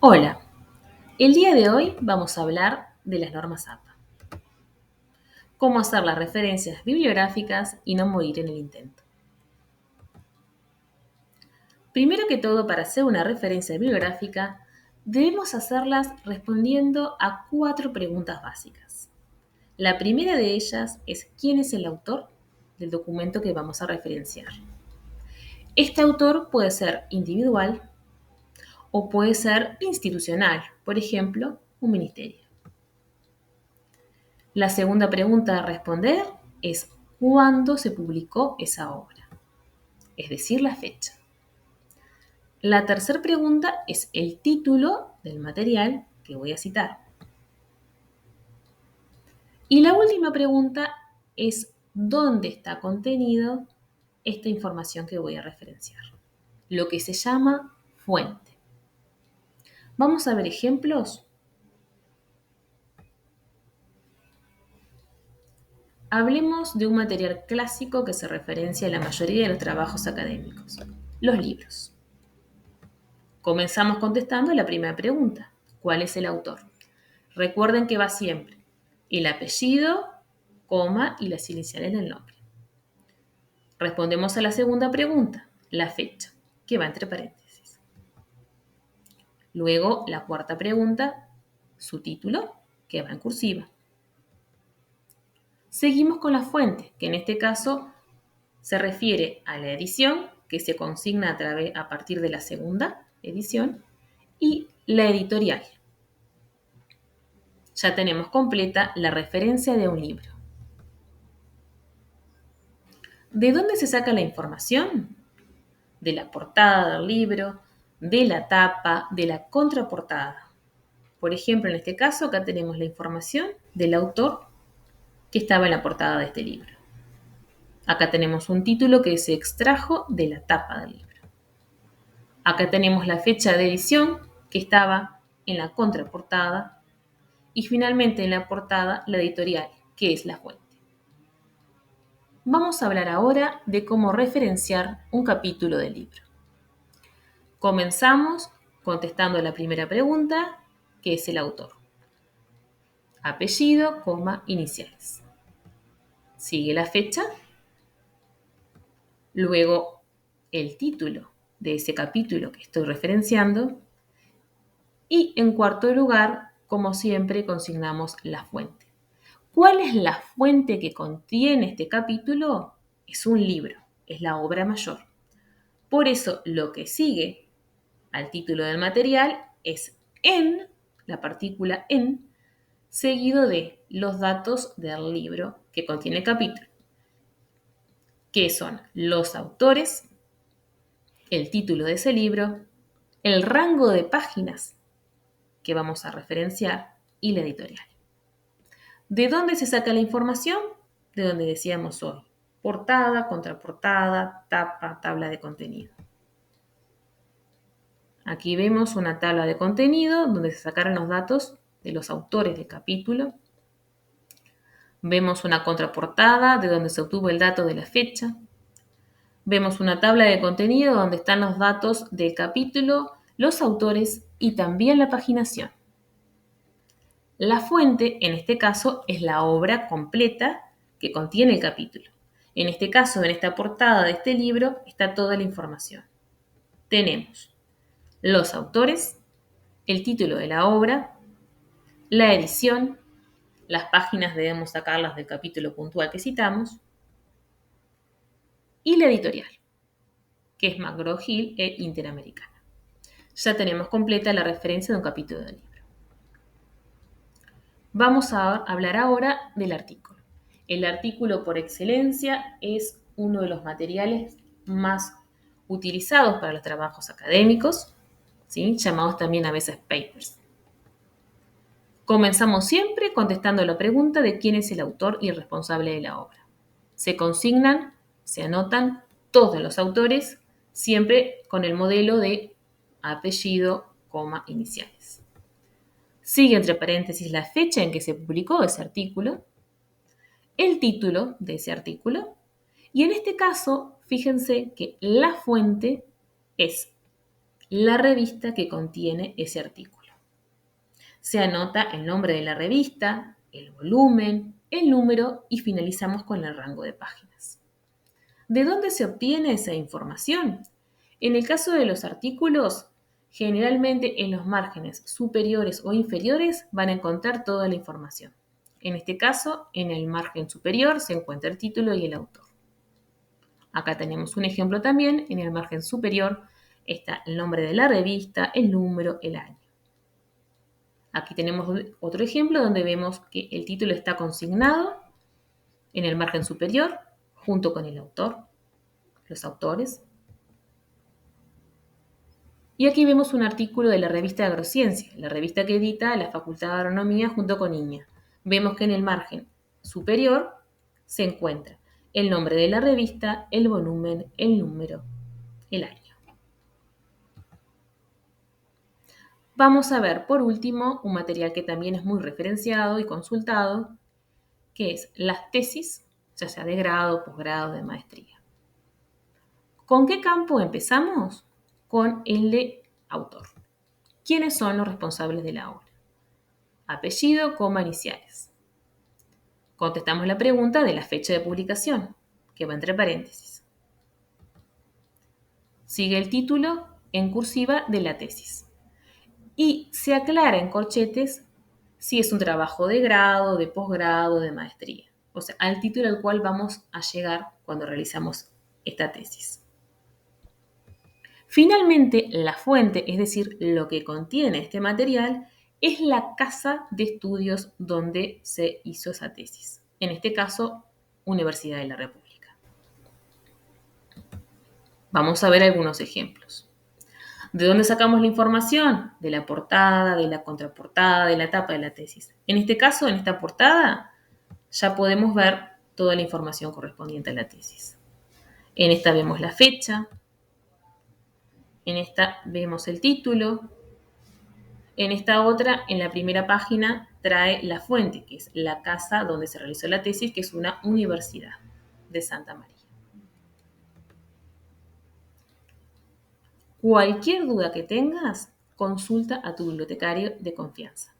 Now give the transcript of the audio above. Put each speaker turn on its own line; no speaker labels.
Hola, el día de hoy vamos a hablar de las normas APA, cómo hacer las referencias bibliográficas y no morir en el intento. Primero que todo, para hacer una referencia bibliográfica, debemos hacerlas respondiendo a 4 preguntas básicas. La primera de ellas es ¿quién es el autor del documento que vamos a referenciar? Este autor puede ser individual o puede ser institucional, por ejemplo, un ministerio. La segunda pregunta a responder es ¿cuándo se publicó esa obra? Es decir, la fecha. La tercera pregunta es el título del material que voy a citar. Y la última pregunta es ¿dónde está contenido esta información que voy a referenciar? Lo que se llama fuente. Vamos a ver ejemplos. Hablemos de un material clásico que se referencia a la mayoría de los trabajos académicos, los libros. Comenzamos contestando la primera pregunta. ¿Cuál es el autor? Recuerden que va siempre el apellido, coma y las iniciales del nombre. Respondemos a la segunda pregunta, la fecha, que va entre paréntesis. Luego, la cuarta pregunta, su título, que va en cursiva. Seguimos con la fuente, que en este caso se refiere a la edición, que se consigna a partir de la segunda edición, y la editorial. Ya tenemos completa la referencia de un libro. ¿De dónde se saca la información? De la portada del libro, de la tapa, de la contraportada. Por ejemplo, en este caso, acá tenemos la información del autor que estaba en la portada de este libro. Acá tenemos un título que se extrajo de la tapa del libro. Acá tenemos la fecha de edición que estaba en la contraportada. Y finalmente en la portada, la editorial, que es la fuente. Vamos a hablar ahora de cómo referenciar un capítulo del libro. Comenzamos contestando la primera pregunta, que es el autor. Apellido, coma, iniciales. Sigue la fecha, luego el título de ese capítulo que estoy referenciando y en cuarto lugar, como siempre, consignamos la fuente. ¿Cuál es la fuente que contiene este capítulo? Es un libro, es la obra mayor. Por eso lo que sigue al título del material es en, la partícula en, seguido de los datos del libro que contiene el capítulo, que son los autores, el título de ese libro, el rango de páginas que vamos a referenciar y la editorial. ¿De dónde se saca la información? De donde decíamos hoy. Portada, contraportada, tapa, tabla de contenido. Aquí vemos una tabla de contenido donde se sacaron los datos de los autores del capítulo. Vemos una contraportada de donde se obtuvo el dato de la fecha. Vemos una tabla de contenido donde están los datos del capítulo, los autores y también la paginación. La fuente, en este caso, es la obra completa que contiene el capítulo. En este caso, en esta portada de este libro, está toda la información. Tenemos los autores, el título de la obra, la edición, las páginas debemos sacarlas del capítulo puntual que citamos, y la editorial, que es McGraw-Hill e Interamericana. Ya tenemos completa la referencia de un capítulo del libro. Vamos a hablar ahora del artículo. El artículo por excelencia es uno de los materiales más utilizados para los trabajos académicos, ¿sí? Llamados también a veces papers. Comenzamos siempre contestando la pregunta de quién es el autor y el responsable de la obra. Se consignan, se anotan todos los autores, siempre con el modelo de apellido, coma, iniciales. Sigue entre paréntesis la fecha en que se publicó ese artículo, el título de ese artículo, y en este caso, fíjense que la fuente es la revista que contiene ese artículo. Se anota el nombre de la revista, el volumen, el número y finalizamos con el rango de páginas. ¿De dónde se obtiene esa información? En el caso de los artículos, generalmente en los márgenes superiores o inferiores van a encontrar toda la información. En este caso, en el margen superior se encuentra el título y el autor. Acá tenemos un ejemplo también. En el margen superior está el nombre de la revista, el número, el año. Aquí tenemos otro ejemplo donde vemos que el título está consignado en el margen superior junto con el autor, los autores. Y aquí vemos un artículo de la revista de Agrociencia, la revista que edita la Facultad de Agronomía junto con INEA. Vemos que en el margen superior se encuentra el nombre de la revista, el volumen, el número, el año. Vamos a ver, por último, un material que también es muy referenciado y consultado, que es las tesis, ya sea de grado, posgrado, de maestría. ¿Con qué campo empezamos? Con el de autor. ¿Quiénes son los responsables de la obra? Apellido, coma, iniciales. Contestamos la pregunta de la fecha de publicación, que va entre paréntesis. Sigue el título en cursiva de la tesis. Y se aclara en corchetes si es un trabajo de grado, de posgrado, de maestría. O sea, al título al cual vamos a llegar cuando realizamos esta tesis. Finalmente, la fuente, es decir, lo que contiene este material, es la casa de estudios donde se hizo esa tesis. En este caso, Universidad de la República. Vamos a ver algunos ejemplos. ¿De dónde sacamos la información? De la portada, de la contraportada, de la tapa de la tesis. En este caso, en esta portada, ya podemos ver toda la información correspondiente a la tesis. En esta vemos la fecha, en esta vemos el título, en esta otra, en la primera página, trae la fuente, que es la casa donde se realizó la tesis, que es una universidad de Santa María. Cualquier duda que tengas, consulta a tu bibliotecario de confianza.